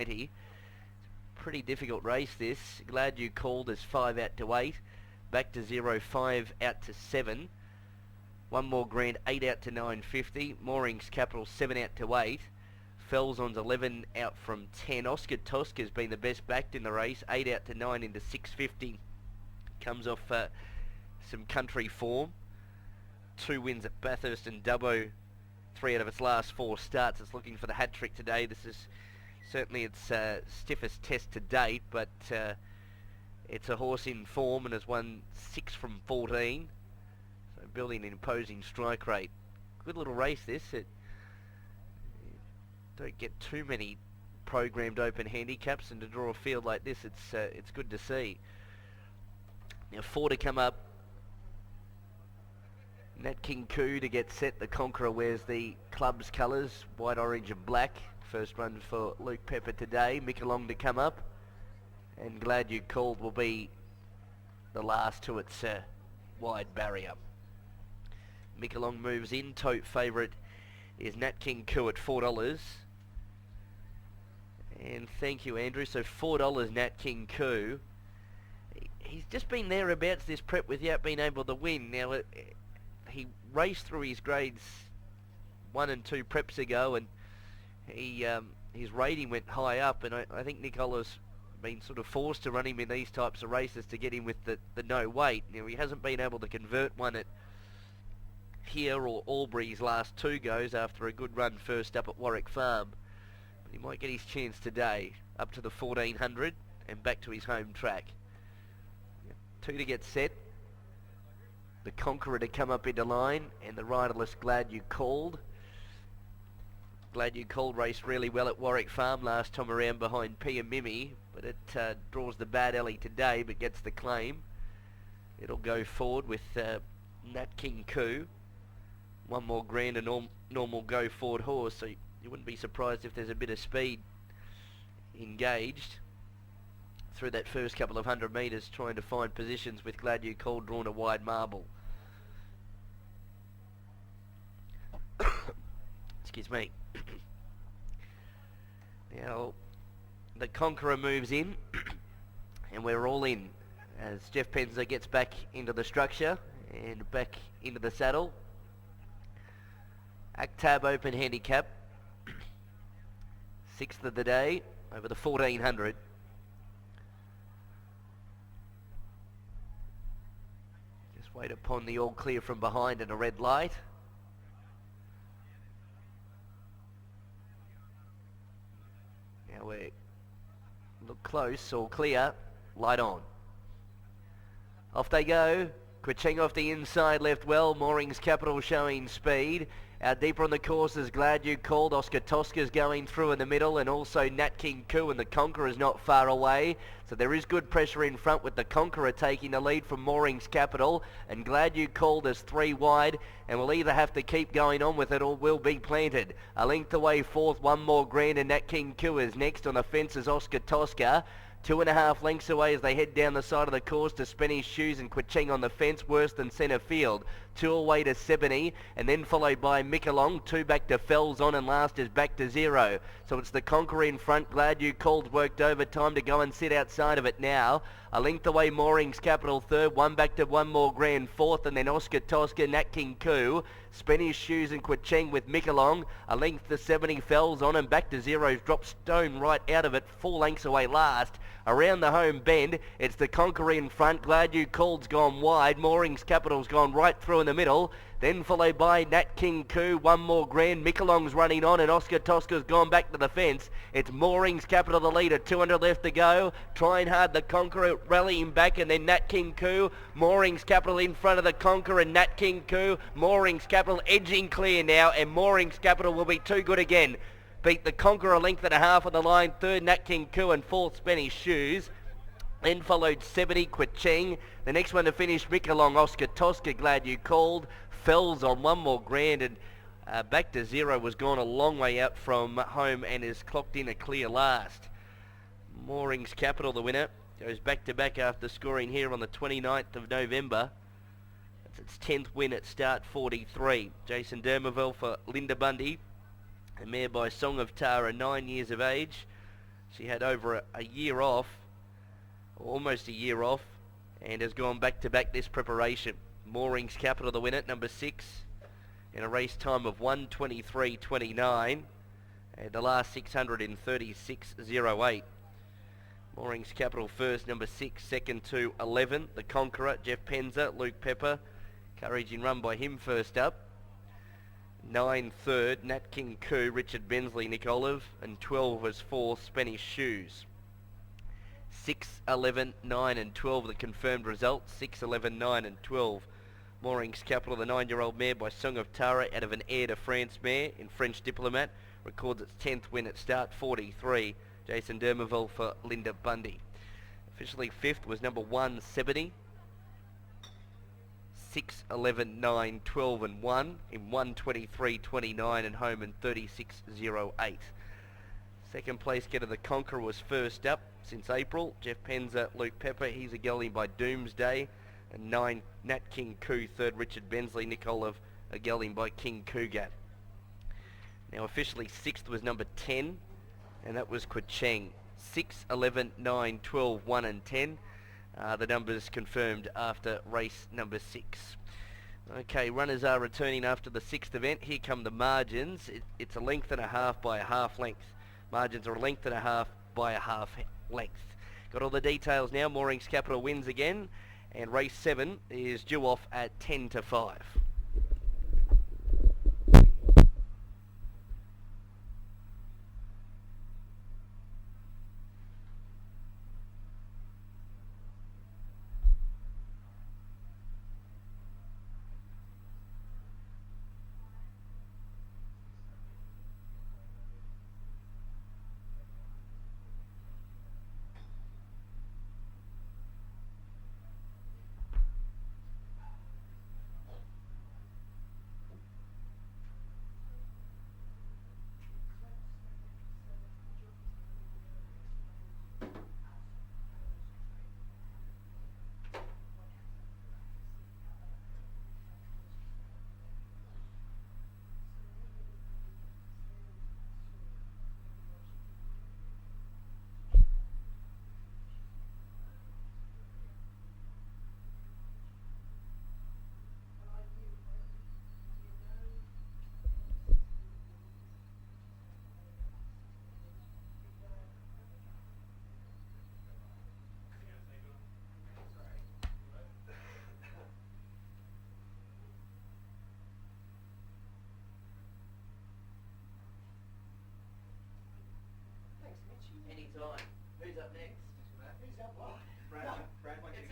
20. Pretty difficult race this. Glad You Called is 5 out to 8. Back to 0, 5 out to 7. One More Grand, 8 out to 9.50. Moorings Capital, 7 out to 8. Fells on's 11 out from 10. Oscar Tosca's been the best backed in the race, 8 out to 9 into 6.50. Comes off some country form. 2 wins at Bathurst and Dubbo, 3 out of its last 4 starts. It's looking for the hat-trick today. This is certainly its stiffest test to date, but it's a horse in form and has won 6 from 14. So building an imposing strike rate. Good little race this. It don't get too many programmed open handicaps, and to draw a field like this, it's good to see. Now 4 to come up. Nat King Coo to get set. The Conqueror wears the club's colours, white, orange and black. First run for Luke Pepper today. Mickalong to come up. And Glad You Called will be the last to its wide barrier. Mickalong moves in. Tote favourite is Nat King Coo at $4. And thank you, Andrew. So $4 Nat King Coo. He's just been thereabouts this prep without being able to win. Now, he raced through his grades 1 and 2 preps ago, and his rating went high up, and I think Nicola's been sort of forced to run him in these types of races to get him with the no weight. Now, he hasn't been able to convert one at here or Albury's last 2 goes after a good run first up at Warwick Farm. But he might get his chance today, up to the 1400 and back to his home track. 2 to get set. The Conqueror to come up into line, and the riderless Glad You Called. Glad You Called raced really well at Warwick Farm last time around behind Pia Mimi, but it draws the bad alley today but gets the claim. It'll go forward with Nat King Coo. One More Grand, a normal go forward horse, so you wouldn't be surprised if there's a bit of speed engaged through that first couple of 100 metres, trying to find positions with Glad You Called drawn a wide marble. Excuse me. Now, the Conqueror moves in, and we're all in as Jeff Penzer gets back into the structure and back into the saddle. Acttab Open Handicap, 6th of the day, over the 1400. Just wait upon the all clear from behind and a red light. Now we look close, all clear, light on. Off they go. Quicheng off the inside, left well. Moorings Capital showing speed. Out deeper on the course is Glad You Called. Oscar Tosca's going through in the middle, and also Nat King Coo, and the Conqueror is not far away. So there is good pressure in front with the Conqueror taking the lead from Moorings Capital, and Glad You Called is 3 wide, and we'll either have to keep going on with it or will be planted. A length away 4th, One More Grand, and Nat King Coo is next. On the fence is Oscar Tosca. 2.5 lengths away as they head down the side of the course to Spenny's Shoes and Quicheng on the fence, worse than centre field. 2 away to Sebony, and then followed by Mickalong. 2 back to Fells on, and last is Back to Zero. So it's the Conqueror in front. Glad You Called worked overtime to go and sit outside of it now. A length away Moorings Capital 3rd, 1 back to One More Grand 4th, and then Oscar Tosca, Nat King Coo. Spenny's Shoes and Quicheng with Mickalong. A length to 70 Fells on, and Back to Zero's dropped stone right out of it, 4 lengths away last. Around the home bend, it's the Conqueror in front. Glad You Called's gone wide. Moorings Capital's gone right through in the middle. Then followed by Nat King Coo, One More Grand. Mickalong's running on, and Oscar Tosca's gone back to the fence. It's Moorings Capital the leader, 200 left to go. Trying hard, the Conqueror rallying back, and then Nat King Coo. Moorings Capital in front of the Conqueror and Nat King Coo. Moorings Capital edging clear now, and Moorings Capital will be too good again. Beat the Conqueror a length and a half on the line. 3rd, Nat King Coo, and 4th, Spenny's Shoes. Then followed 70, Quicheng. The next one to finish, Mickalong, Oscar Tosca, Glad You Called. Fells on One More Grand, and Back to Zero was gone a long way out from home and is clocked in a clear last. Moorings Capital, the winner, goes back to back after scoring here on the 29th of November. That's its 10th win at start 43. Jason Dermerville for Linda Bundy. A mare by Song of Tara, 9 years of age. She had over a year off, almost a year off, and has gone back-to-back this preparation. Moorings Capital, the winner, number 6, in a race time of 1:23.29, and the last 636.08. Moorings Capital first, number 6, second to 11, the Conqueror, Jeff Penza, Luke Pepper, Courage in run by him first up. 9 third, Nat King Coo, Richard Bensley, Nick Olive, and 12 was 4, Spanish Shoes. 6, 11, 9 and 12 the confirmed results. 6, 11, 9 and 12. Moorings Capital, the 9-year-old mare by Song of Tara out of an Heir de France mare in French Diplomat, records its 10th win at start 43. Jason Dermerville for Linda Bundy. Officially 5th was number 1, Sebony. 6, 11, 9, 12 and 1 in 1:23.29 and home in 36.08. Second place getter, the Conqueror, was first up since April. Jeff Penza, Luke Pepper, he's a gelding by Doomsday. And 9, Nat King Coo, third, Richard Bensley, Nick Olive, a gelding by King Cougat. Now officially 6th was number 10, and that was Quacheng. 6, 11, 9, 12, 1 and 10. The numbers confirmed after race number 6. Okay, runners are returning after the 6th event. Here come the margins. It's a length and a half by a half length. Margins are a length and a half by a half length. Got all the details now. Moorings Capital wins again, and race 7 is due off at 10 to 5. Anytime. Who's up next? Who's up what? Brad wants to